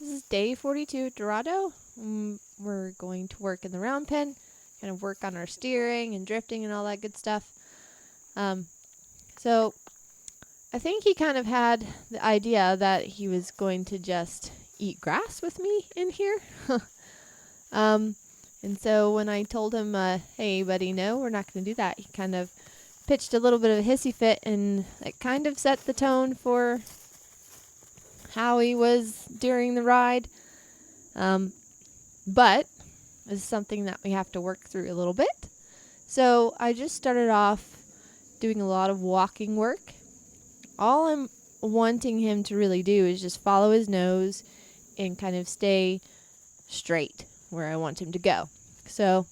This is day 42 at Dorado. We're going to work in the round pen, kind of work on our steering and drifting and all that good stuff. So I think he kind of had the idea that he was going to just eat grass with me in here. And so when I told him, hey, buddy, no, we're not going to do that, he kind of pitched a little bit of a hissy fit, and it kind of set the tone for how he was during the ride. But this is something that we have to work through a little bit. So I just started off doing a lot of walking work. All I'm wanting him to really do is just follow his nose and kind of stay straight where I want him to go. So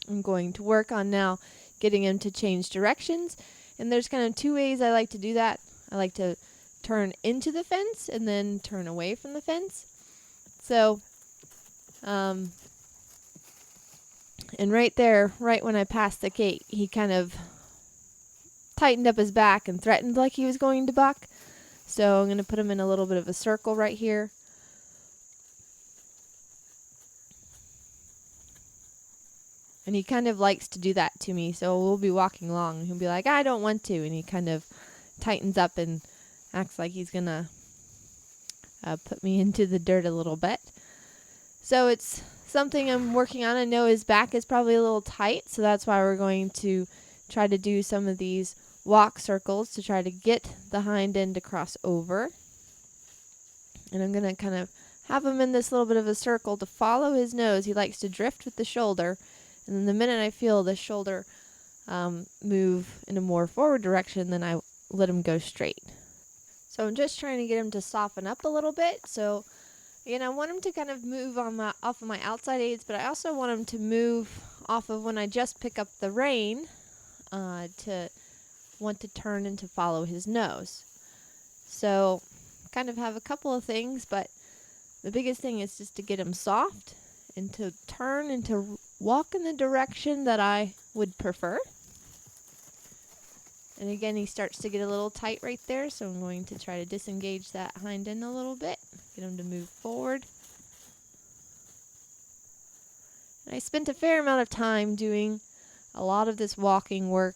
I'm going to work on now getting him to change directions. And there's kind of two ways I like to do that. I like to turn into the fence and then turn away from the fence. So, and right there, right when I passed the gate, he kind of tightened up his back and threatened like he was going to buck. So I'm going to put him in a little bit of a circle right here. And he kind of likes to do that to me. So we'll be walking along and he'll be like, I don't want to. And he kind of tightens up and acts like he's going to put me into the dirt a little bit. So it's something I'm working on. I know his back is probably a little tight. So that's why we're going to try to do some of these walk circles to try to get the hind end to cross over. And I'm going to kind of have him in this little bit of a circle to follow his nose. He likes to drift with the shoulder. And then the minute I feel the shoulder move in a more forward direction, then I let him go straight. So I'm just trying to get him to soften up a little bit. So, again, I want him to kind of move off of my outside aids, but I also want him to move off of when I just pick up the rein to want to turn and to follow his nose. So kind of have a couple of things, but the biggest thing is just to get him soft and to turn and to walk in the direction that I would prefer. And again, he starts to get a little tight right there, so I'm going to try to disengage that hind end a little bit, get him to move forward. And I spent a fair amount of time doing a lot of this walking work.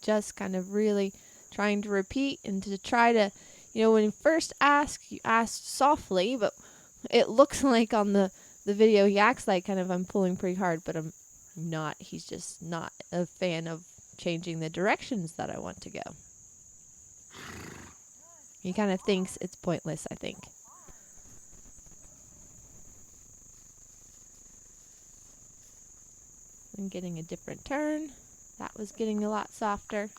Just kind of really trying to repeat and to try to, when you first ask, you ask softly, but it looks like on the video he acts like kind of I'm pulling pretty hard, but I'm not. He's just not a fan of changing the directions that I want to go. He kind of thinks it's pointless, I think. I'm getting a different turn. That was getting a lot softer.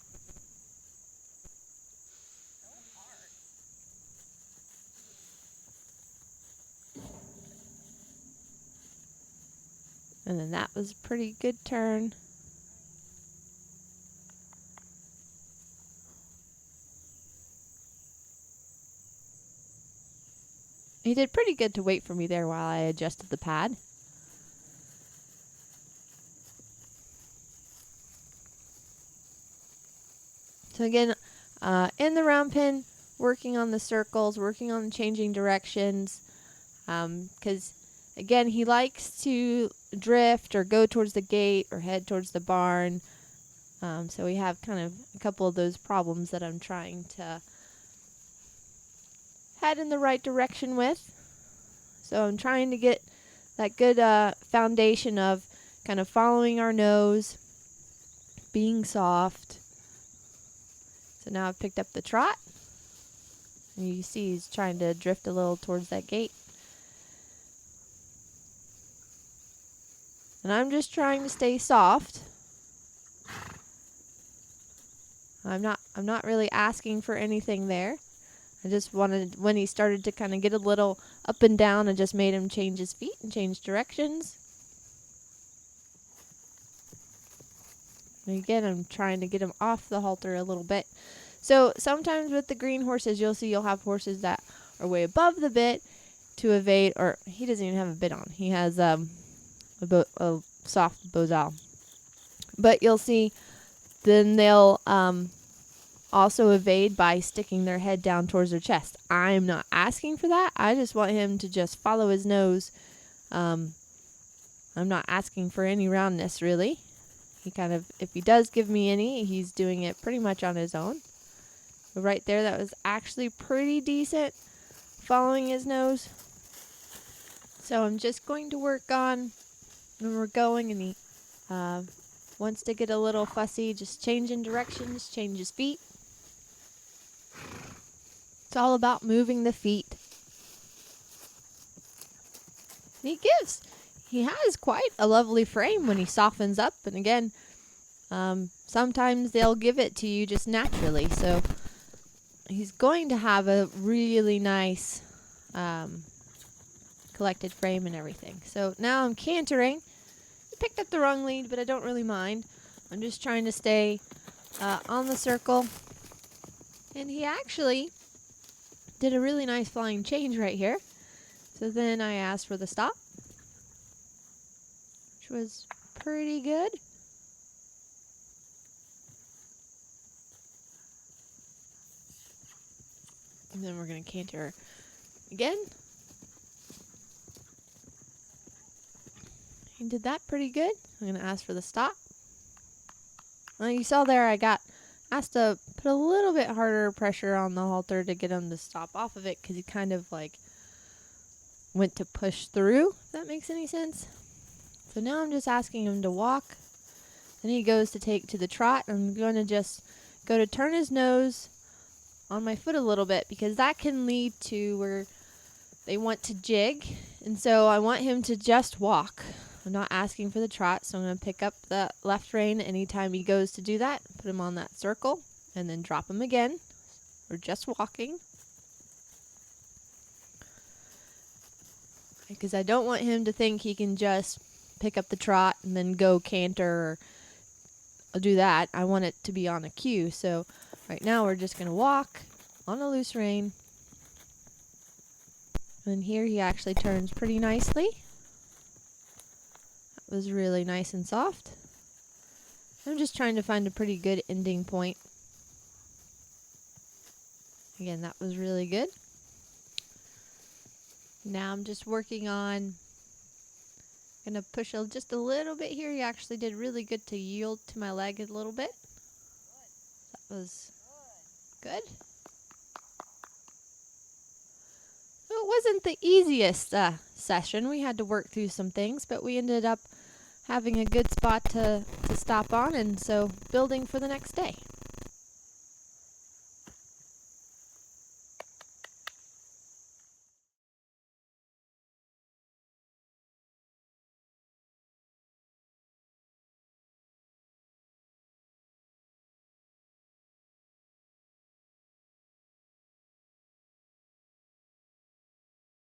And then that was a pretty good turn. He did pretty good to wait for me there while I adjusted the pad. So again, in the round pen, working on the circles, working on changing directions, because again, he likes to drift or go towards the gate or head towards the barn. So we have kind of a couple of those problems that I'm trying to head in the right direction with. So I'm trying to get that good foundation of kind of following our nose, being soft. So now I've picked up the trot. And you see he's trying to drift a little towards that gate. And I'm just trying to stay soft. I'm not really asking for anything there. I just wanted, when he started to kind of get a little up and down, I just made him change his feet and change directions. And again, I'm trying to get him off the halter a little bit. So sometimes with the green horses, you'll see you'll have horses that are way above the bit to evade, or he doesn't even have a bit on. He has a soft bozal. But you'll see then they'll also evade by sticking their head down towards their chest. I'm not asking for that. I just want him to just follow his nose. I'm not asking for any roundness, really. If he does give me any, he's doing it pretty much on his own. But right there, that was actually pretty decent, following his nose. So I'm just going to work on when we're going, and he wants to get a little fussy, just changing directions, change his feet. It's all about moving the feet. And he has quite a lovely frame when he softens up, and again, sometimes they'll give it to you just naturally, so he's going to have a really nice collected frame and everything. So now I'm cantering. I picked up the wrong lead, but I don't really mind. I'm just trying to stay on the circle. And he actually did a really nice flying change right here. So then I asked for the stop, which was pretty good. And then we're going to canter again. He did that pretty good. I'm going to ask for the stop. Well, you saw there I got asked to put a little bit harder pressure on the halter to get him to stop off of it, because he kind of like went to push through, if that makes any sense. So now I'm just asking him to walk. Then he goes to take to the trot. I'm going to just go to turn his nose on my foot a little bit, because that can lead to where they want to jig. And so I want him to just walk. I'm not asking for the trot, so I'm going to pick up the left rein anytime he goes to do that, put him on that circle, and then drop him again. We're just walking. Because I don't want him to think he can just pick up the trot and then go canter or do that. I want it to be on a cue. So right now we're just going to walk on a loose rein. And here he actually turns pretty nicely. That was really nice and soft. I'm just trying to find a pretty good ending point. Again, that was really good. Now I'm just working on, gonna push just a little bit here. He actually did really good to yield to my leg a little bit. That was good. So it wasn't the easiest session. We had to work through some things, but we ended up having a good spot to stop on, and so building for the next day.